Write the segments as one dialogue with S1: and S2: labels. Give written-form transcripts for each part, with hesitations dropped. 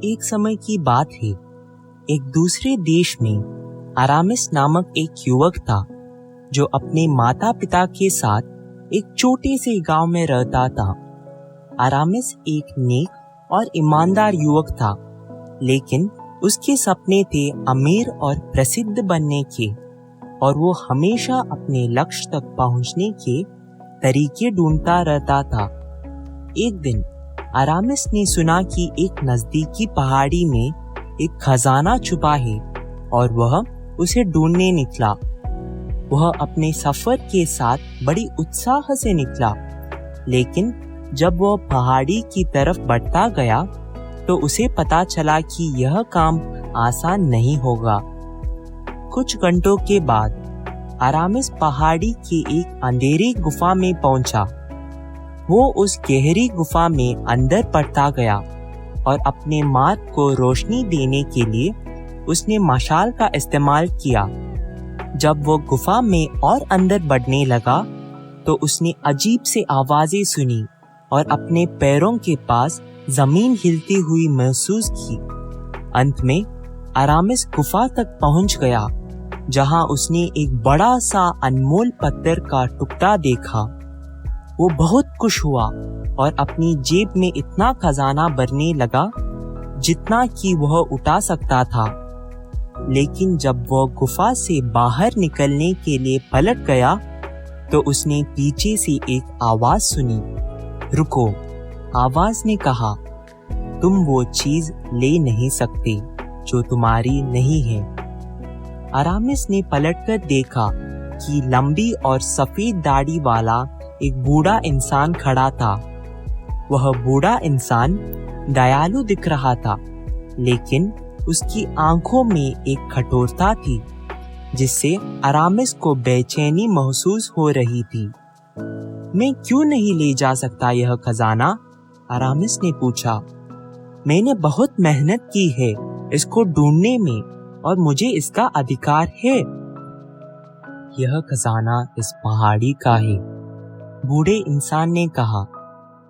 S1: एक समय की बात है। एक दूसरे देश में अरामिस नामक एक युवक था जो अपने माता पिता के साथ एक छोटे से गांव में रहता था। अरामिस एक नेक और ईमानदार युवक था, लेकिन उसके सपने थे अमीर और प्रसिद्ध बनने के, और वो हमेशा अपने लक्ष्य तक पहुंचने के तरीके ढूंढता रहता था। एक दिन अरामिस ने सुना कि एक नजदीकी पहाड़ी में एक खजाना छुपा है और वह उसे ढूंढने निकला। वह अपने सफर के साथ बड़ी उत्साह से निकला, लेकिन जब वह पहाड़ी की तरफ बढ़ता गया तो उसे पता चला कि यह काम आसान नहीं होगा। कुछ घंटों के बाद अरामिस पहाड़ी के एक अंधेरी गुफा में पहुंचा। वो उस गहरी गुफा में अंदर पड़ता गया और अपने मार्ग को रोशनी देने के लिए उसने मशाल का इस्तेमाल किया। जब वो गुफा में और अंदर बढ़ने लगा तो उसने अजीब से आवाजें सुनी और अपने पैरों के पास जमीन हिलती हुई महसूस की। अंत में अरामिस गुफा तक पहुंच गया, जहां उसने एक बड़ा सा अनमोल पत्थर का टुकड़ा देखा। वो बहुत खुश हुआ और अपनी जेब में इतना खजाना भरने लगा जितना कि वह उठा सकता था। लेकिन जब वह गुफा से बाहर निकलने के लिए पलट गया तो उसने पीछे से एक आवाज सुनी। रुको, आवाज ने कहा, तुम वो चीज ले नहीं सकते जो तुम्हारी नहीं है। अरामिस ने पलटकर देखा कि लंबी और सफेद दाढ़ी वाला एक बूढ़ा इंसान खड़ा था। वह बूढ़ा इंसान दयालु दिख रहा था, लेकिन उसकी आंखों में एक कठोरता थी जिससे अरामिस को बेचैनी महसूस हो रही थी। मैं क्यों नहीं ले जा सकता यह खजाना? अरामिस ने पूछा। मैंने बहुत मेहनत की है इसको ढूंढने में और मुझे इसका अधिकार है। यह खजाना इस पहाड़ी का है, बूढ़े इंसान ने कहा।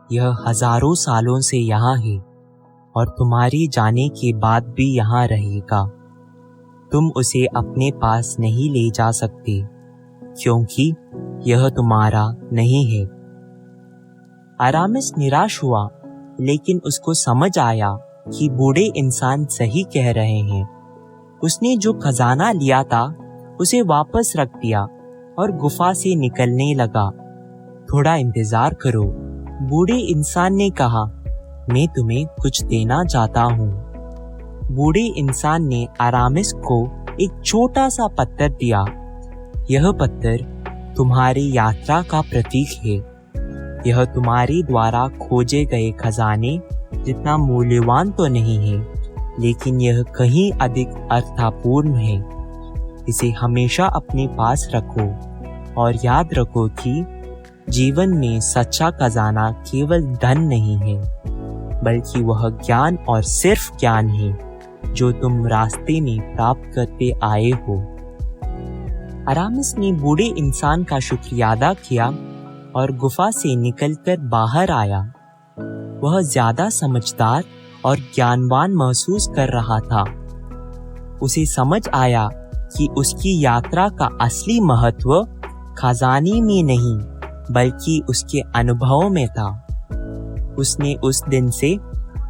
S1: यह हजारों सालों से यहाँ है और तुम्हारी जाने के बाद भी यहाँ रहेगा। तुम उसे अपने पास नहीं ले जा सकते क्योंकि यह तुम्हारा नहीं है। अरामिस निराश हुआ, लेकिन उसको समझ आया कि बूढ़े इंसान सही कह रहे हैं। उसने जो खजाना लिया था उसे वापस रख दिया और गुफा से निकलने लगा। थोड़ा इंतजार करो, बूढ़े इंसान ने कहा। मैं तुम्हें कुछ देना चाहता हूँ। बूढ़े इंसान ने अरामिस को एक छोटा सा पत्थर दिया। यह पत्थर तुम्हारी यात्रा का प्रतीक है। यह तुम्हारे द्वारा खोजे गए खजाने जितना मूल्यवान तो नहीं है, लेकिन यह कहीं अधिक अर्थपूर्ण है। इसे हमेशा अपने पास रखो और याद रखो कि जीवन में सच्चा खजाना केवल धन नहीं है, बल्कि वह ज्ञान और सिर्फ ज्ञान है जो तुम रास्ते में प्राप्त करते आए हो। अरामिस ने बूढ़े इंसान का शुक्रिया अदा किया और गुफा से निकलकर बाहर आया। वह ज्यादा समझदार और ज्ञानवान महसूस कर रहा था। उसे समझ आया कि उसकी यात्रा का असली महत्व खजाने में नहीं बल्कि उसके अनुभव में था। उसने उस दिन से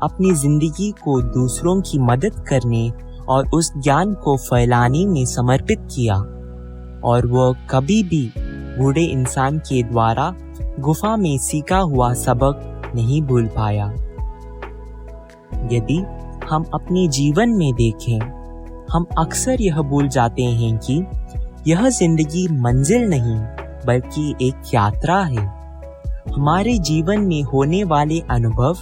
S1: अपनी जिंदगी को दूसरों की मदद करने और उस ज्ञान को फैलाने में समर्पित किया, और वह कभी भी बूढ़े इंसान के द्वारा गुफा में सीखा हुआ सबक नहीं भूल पाया। यदि हम अपने जीवन में देखें, हम अक्सर यह भूल जाते हैं कि यह जिंदगी मंजिल नहीं बल्कि एक यात्रा है। हमारे जीवन में होने वाले अनुभव,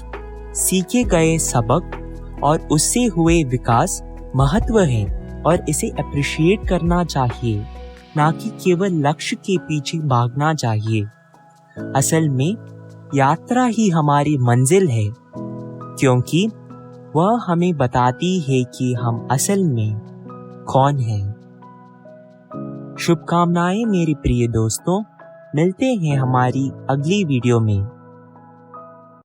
S1: सीखे गए सबक और उससे हुए विकास महत्व है और इसे अप्रिशिएट करना चाहिए, ना कि केवल लक्ष्य के पीछे भागना चाहिए। असल में यात्रा ही हमारी मंजिल है, क्योंकि वह हमें बताती है कि हम असल में कौन हैं। शुभकामनाएं मेरे प्रिय दोस्तों, मिलते हैं हमारी अगली वीडियो में।